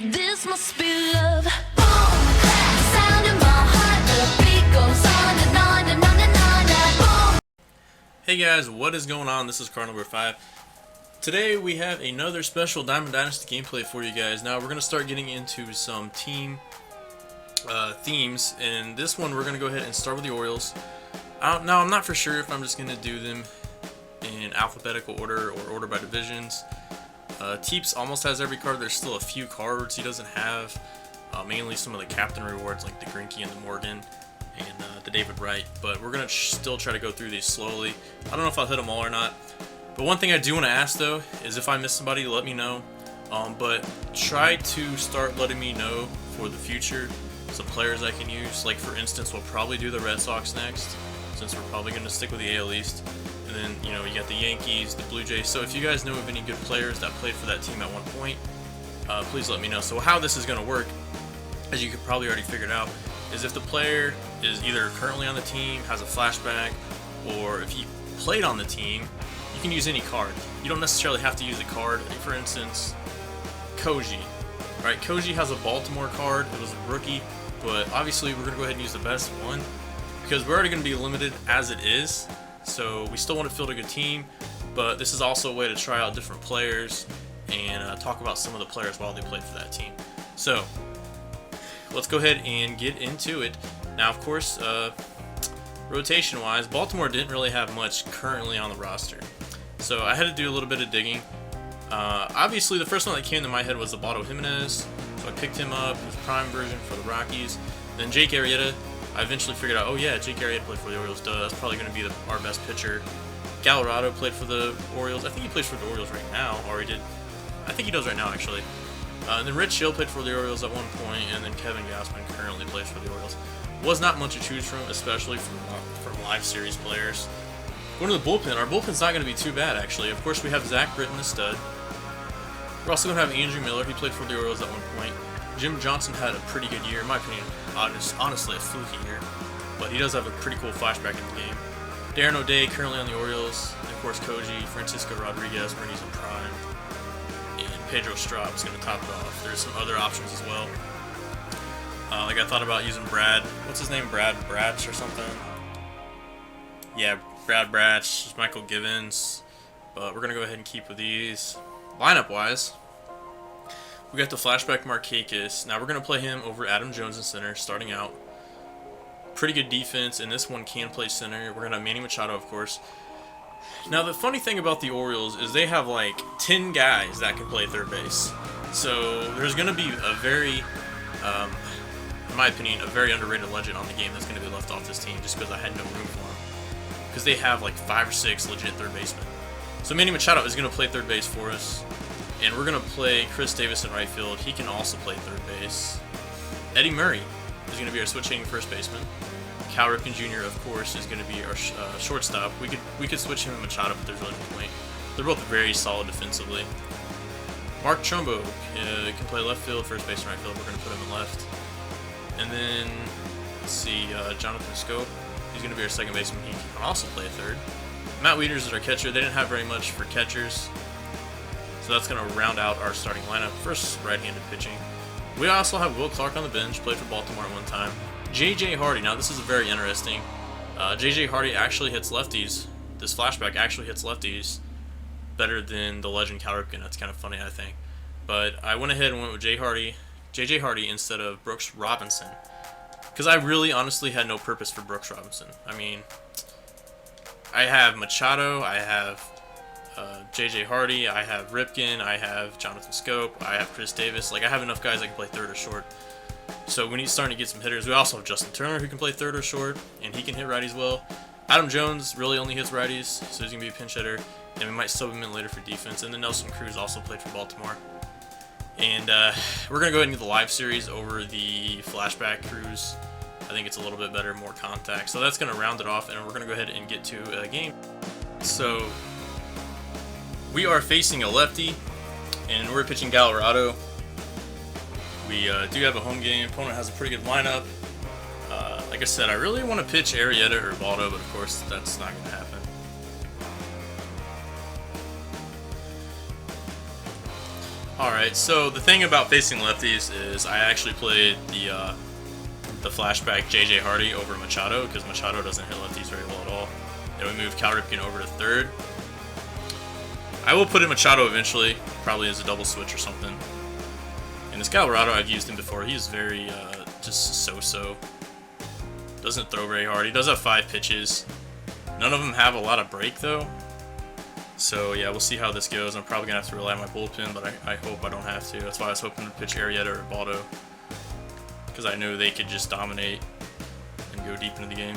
This must be love. Boom, sound in my heart. The beat goes on and on and on and on. Boom. Hey guys, what is going on? This is card number 5. Today we have another special Diamond Dynasty gameplay for you guys. Now we're going to start getting into some team themes, and this one we're going to go ahead and start with the Orioles. Now I'm not for sure if I'm just going to do them in alphabetical order or order by divisions. Teeps almost has every card. There's still a few cards he doesn't have, mainly some of the captain rewards like the Greinke and the Morgan and the David Wright, but we're going to still try to go through these slowly. I don't know if I'll hit them all or not, but one thing I do want to ask though is if I miss somebody, let me know, but try to start letting me know for the future some players I can use. Like for instance, we'll probably do the Red Sox next, since we're probably going to stick with the AL East. And then, you know, you got the Yankees, the Blue Jays. So if you guys know of any good players that played for that team at one point, please let me know. So how this is going to work, as you could probably already figure it out, is if the player is either currently on the team, has a flashback, or if he played on the team, you can use any card. You don't necessarily have to use a card. Like for instance, Koji. Right, Koji has a Baltimore card. It was a rookie, but obviously we're going to go ahead and use the best one because we're already going to be limited as it is. So we still want to field a good team, but this is also a way to try out different players and talk about some of the players while they played for that team. So let's go ahead and get into it. Now, of course, rotation-wise, Baltimore didn't really have much currently on the roster, so I had to do a little bit of digging. Obviously, the first one that came to my head was Abato Jimenez, so I picked him up, his prime version for the Rockies. Then Jake Arrieta, I eventually figured out, oh yeah, Jake Arrieta played for the Orioles, duh, that's probably going to be our best pitcher. Gallardo played for the Orioles. I think he plays for the Orioles right now, or he did. I think he does right now, actually. And then Rich Hill played for the Orioles at one point, and then Kevin Gausman currently plays for the Orioles. Was not much to choose from, especially from live series players. Going to the bullpen, our bullpen's not going to be too bad, actually. Of course, we have Zach Britton, the stud. We're also going to have Andrew Miller. He played for the Orioles at one point. Jim Johnson had a pretty good year, in my opinion. Honestly, a fluky year. But he does have a pretty cool flashback in the game. Darren O'Day, currently on the Orioles. And of course, Koji, Francisco Rodriguez, when he's in prime. And Pedro Strop is going to top it off. There's some other options as well. Like I thought about using Brad. What's his name? Brad Bratch or something? Yeah, Brad Bratch, Michael Givens. But we're going to go ahead and keep with these. Lineup-wise, we got the flashback Markakis. Now we're going to play him over Adam Jones in center, starting out. Pretty good defense, and this one can play center. We're going to have Manny Machado, of course. Now the funny thing about the Orioles is they have like 10 guys that can play third base. So there's going to be a very, in my opinion, a very underrated legend on the game that's going to be left off this team just because I had no room for him. Because they have like 5 or 6 legit third basemen. So Manny Machado is going to play third base for us. And we're going to play Chris Davis in right field. He can also play third base. Eddie Murray is going to be our switch-hitting first baseman. Cal Ripken Jr., of course, is going to be our shortstop. We could switch him and Machado, but there's really no point. They're both very solid defensively. Mark Trumbo can play left field, first base, and right field. We're going to put him in left. And then, let's see, Jonathan Scope. He's going to be our second baseman. He can also play third. Matt Wieters is our catcher. They didn't have very much for catchers, so that's going to round out our starting lineup. First, right-handed pitching. We also have Will Clark on the bench, played for Baltimore at one time. J.J. Hardy. Now, this is very interesting. J.J. Hardy actually hits lefties. This flashback actually hits lefties better than the legend Cal Ripken. That's kind of funny, I think. But I went ahead and went with J.J. Hardy instead of Brooks Robinson, because I really honestly had no purpose for Brooks Robinson. I mean, I have Machado, I have J.J. Hardy, I have Ripken, I have Jonathan Scope, I have Chris Davis. Like, I have enough guys that can play third or short. So we need starting to get some hitters. We also have Justin Turner, who can play third or short, and he can hit righties well. Adam Jones really only hits righties, so he's going to be a pinch hitter, and we might sub him in later for defense. And then Nelson Cruz also played for Baltimore. And we're going to go ahead and get the live series over the flashback Cruz. I think it's a little bit better, more contact. So that's going to round it off, and we're going to go ahead and get to a game. So we are facing a lefty, and we're pitching Gallardo. We do have a home game. Opponent has a pretty good lineup. Like I said, I really want to pitch Arrieta or Baldo, but of course that's not going to happen. Alright, so the thing about facing lefties is I actually played the flashback J.J. Hardy over Machado, because Machado doesn't hit lefties very well at all. And we moved Cal Ripken over to third. I will put in Machado eventually, probably as a double switch or something. And this Colorado, I've used him before. He's very, just so-so. Doesn't throw very hard. He does have 5 pitches. None of them have a lot of break, though. So, yeah, we'll see how this goes. I'm probably going to have to rely on my bullpen, but I hope I don't have to. That's why I was hoping to pitch Arrieta or Baldo, because I knew they could just dominate and go deep into the game.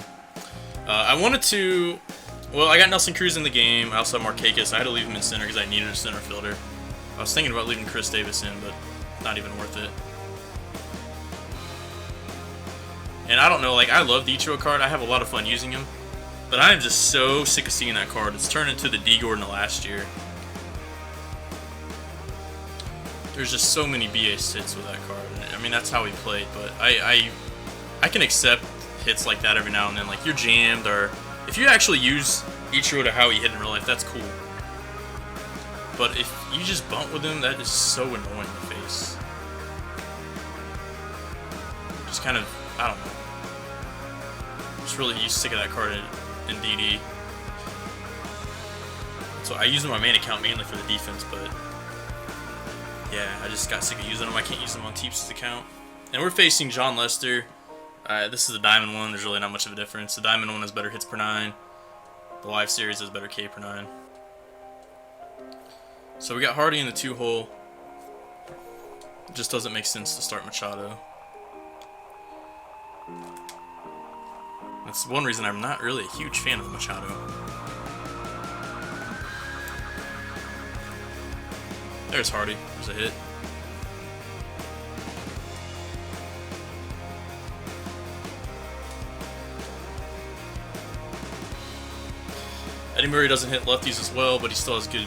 I wanted to... Well, I got Nelson Cruz in the game. I also have Markakis. I had to leave him in center because I needed a center fielder. I was thinking about leaving Chris Davis in, but not even worth it. And I don't know, like, I love the Ichiro card. I have a lot of fun using him. But I am just so sick of seeing that card. It's turned into the D Gordon of last year. There's just so many BA hits with that card. I mean, that's how he played, but I can accept hits like that every now and then. Like, you're jammed, or if you actually use Ichiro to how he hit in real life, that's cool. But if you just bump with him, that is so annoying in the face. Just kind of, I don't know. Just really sick of that card in DD. So I use him on my main account mainly for the defense, but yeah, I just got sick of using them. I can't use them on Teeps' account. And we're facing John Lester. This is the Diamond one. There's really not much of a difference. The Diamond one has better hits per 9. The Live Series has better K per 9. So we got Hardy in the 2-hole. It just doesn't make sense to start Machado. That's one reason I'm not really a huge fan of Machado. There's Hardy. There's a hit. Eddie Murray doesn't hit lefties as well, but he still has good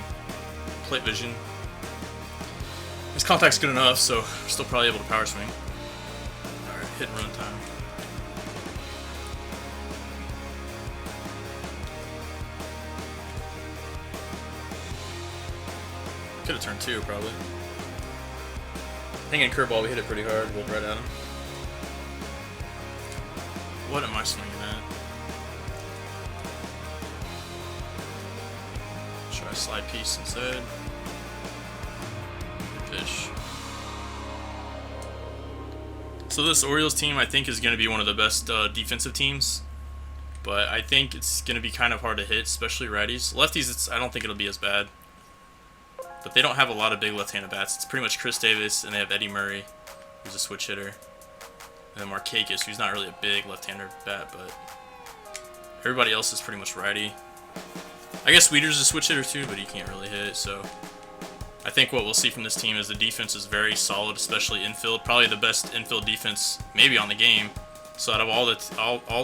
plate vision. His contact's good enough, so we're still probably able to power swing. Alright, hit and run time. Could have turned 2, probably. Hanging curveball, we hit it pretty hard. Rolled right at him. What am I swinging at? Try slide piece instead. Fish. So this Orioles team, I think, is going to be one of the best defensive teams. But I think it's going to be kind of hard to hit, especially righties. Lefties, I don't think it'll be as bad. But they don't have a lot of big left-handed bats. It's pretty much Chris Davis, and they have Eddie Murray, who's a switch hitter. And then Markakis, who's not really a big left-hander bat, but everybody else is pretty much righty. I guess Weeder's a switch hitter too, but he can't really hit, so I think what we'll see from this team is the defense is very solid, especially infield. Probably the best infield defense maybe on the game. So out of all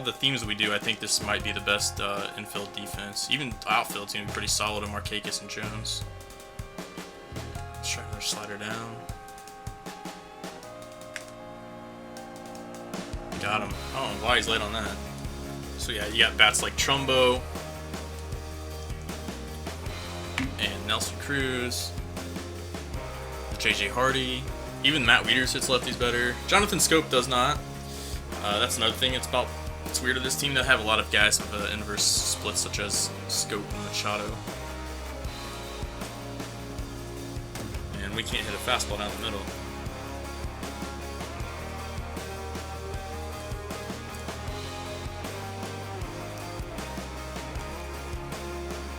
the themes we do, I think this might be the best infield defense. Even outfield's going to be pretty solid in Markakis and Jones. Let's try another slider down. Got him. I don't know why he's late on that. So yeah, you got bats like Trumbo and Nelson Cruz, J.J. Hardy, even Matt Wieters hits lefties better. Jonathan Scope does not. That's another thing. It's weird of this team to have a lot of guys with inverse splits such as Scope and Machado. And we can't hit a fastball down the middle.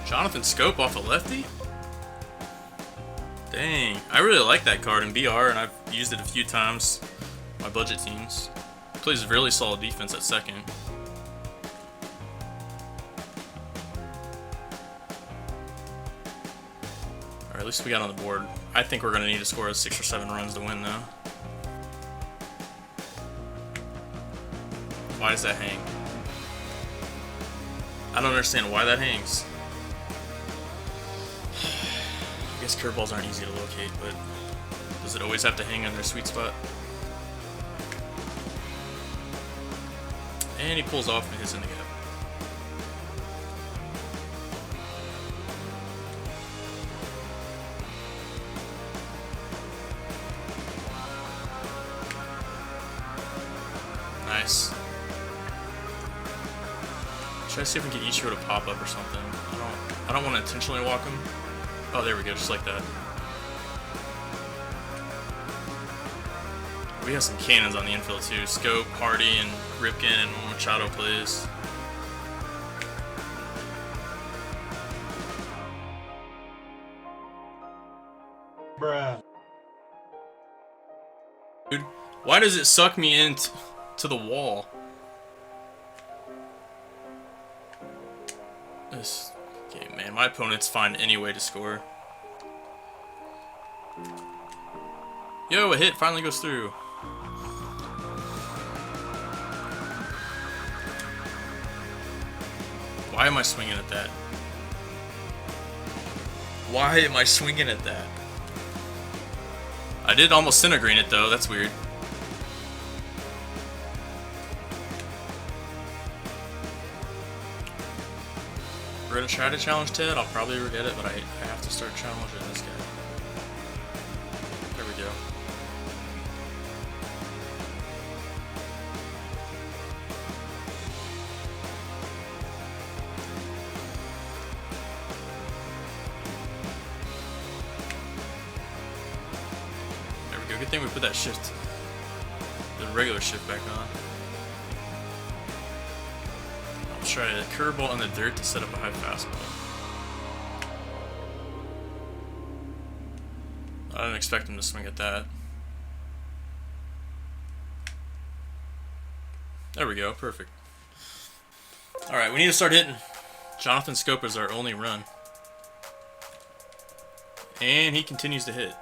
Jonathan Scope off a lefty? Dang. I really like that card in BR, and I've used it a few times on my budget teams. He plays really solid defense at second. Or at least we got on the board. I think we're going to need to score 6 or 7 runs to win, though. Why does that hang? I don't understand why that hangs. I guess curveballs aren't easy to locate, but does it always have to hang on their sweet spot? And he pulls off and hits in the gap. Nice. Try to see if we can get Ichiro to pop up or something. I don't want to intentionally walk him. Oh, there we go, just like that. We have some cannons on the infield too. Scope, Hardy, and Ripken, and Machado plays. Bruh. Dude, why does it suck me into the wall? This game, man. My opponents find any way to score. Yo, a hit finally goes through. Why am I swinging at that? Why am I swinging at that? I did almost centigrade it though, that's weird. We're gonna try to challenge Ted. I'll probably regret it, but I have to start challenging this guy. There we go. There we go. Good thing we put that shift, the regular shift back on. Try a curveball in the dirt to set up a high fastball. I didn't expect him to swing at that. There we go, perfect. Alright, we need to start hitting. Jonathan Scope is our only run. And he continues to hit.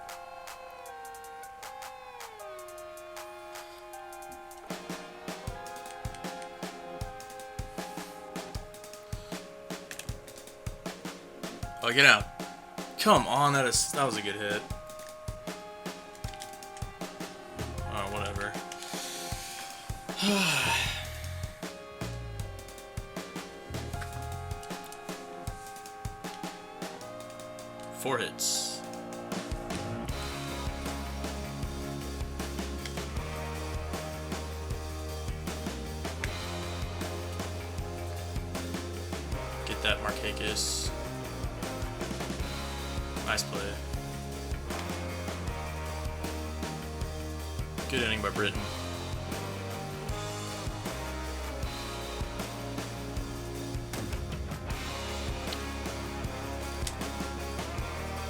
Oh, get out. Come on, that was a good hit. Oh, whatever. 4 hits. Get that, Markakis. Nice play. Good inning by Britton.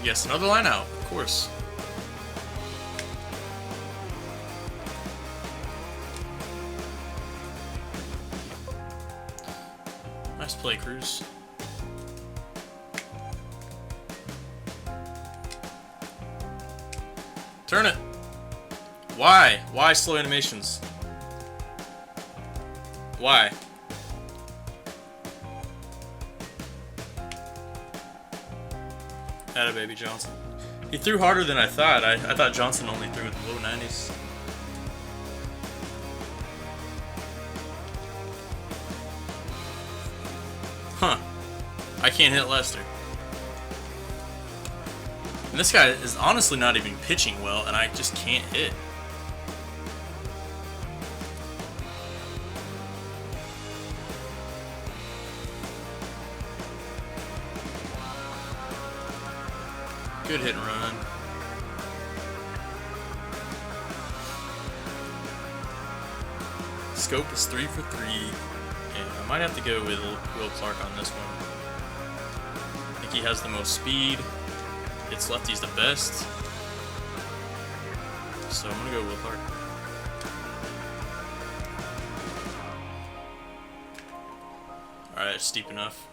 Yes, another line out, of course. Nice play, Cruz. Turn it! Why? Why slow animations? Why? Atta baby Johnson. He threw harder than I thought. I thought Johnson only threw in the low 90s. Huh. I can't hit Lester. And this guy is honestly not even pitching well, and I just can't hit. Good hit and run. Scope is 3 for 3, and I might have to go with Will Clark on this one. I think he has the most speed. Hits lefties the best. So I'm gonna go Will Clark. Alright, steep enough.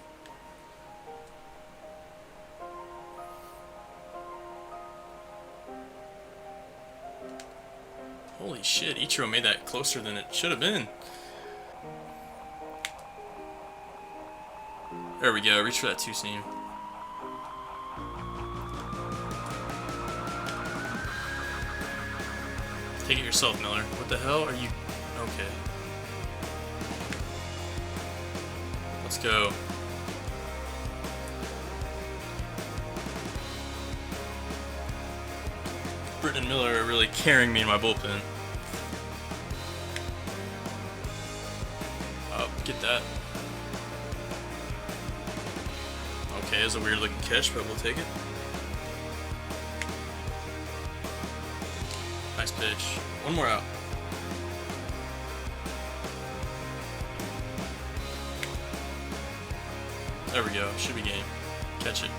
Holy shit, Ichiro made that closer than it should have been. There we go, reach for that 2-seam. Take it yourself, Miller. What the hell are you... Okay. Let's go. Britton and Miller are really carrying me in my bullpen. Oh, get that. Okay, it's a weird looking catch, but we'll take it. Nice pitch. One more out. There we go. Should be game. Catch it.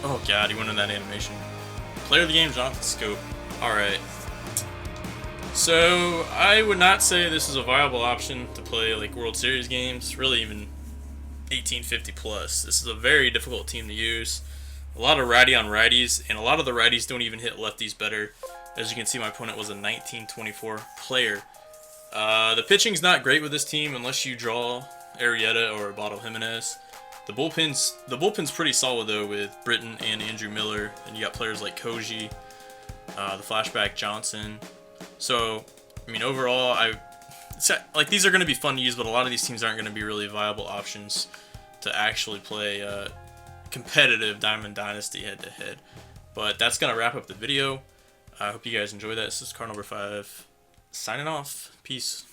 Oh god, he went in that animation. Player of the game, Jonathan Scope. Alright. So, I would not say this is a viable option to play like World Series games, really even 1850 plus. This is a very difficult team to use. A lot of righty on righties, and a lot of the righties don't even hit lefties better. As you can see, my opponent was a 1924 player. The pitching's not great with this team unless you draw Arrieta or Botto Jimenez. The bullpen's pretty solid though with Britton and Andrew Miller, and you got players like Koji, the flashback Johnson. So, I mean, overall, like these are going to be fun to use, but a lot of these teams aren't going to be really viable options to actually play competitive Diamond Dynasty head-to-head. But that's going to wrap up the video. I hope you guys enjoy that. This is card number 5. Signing off. Peace.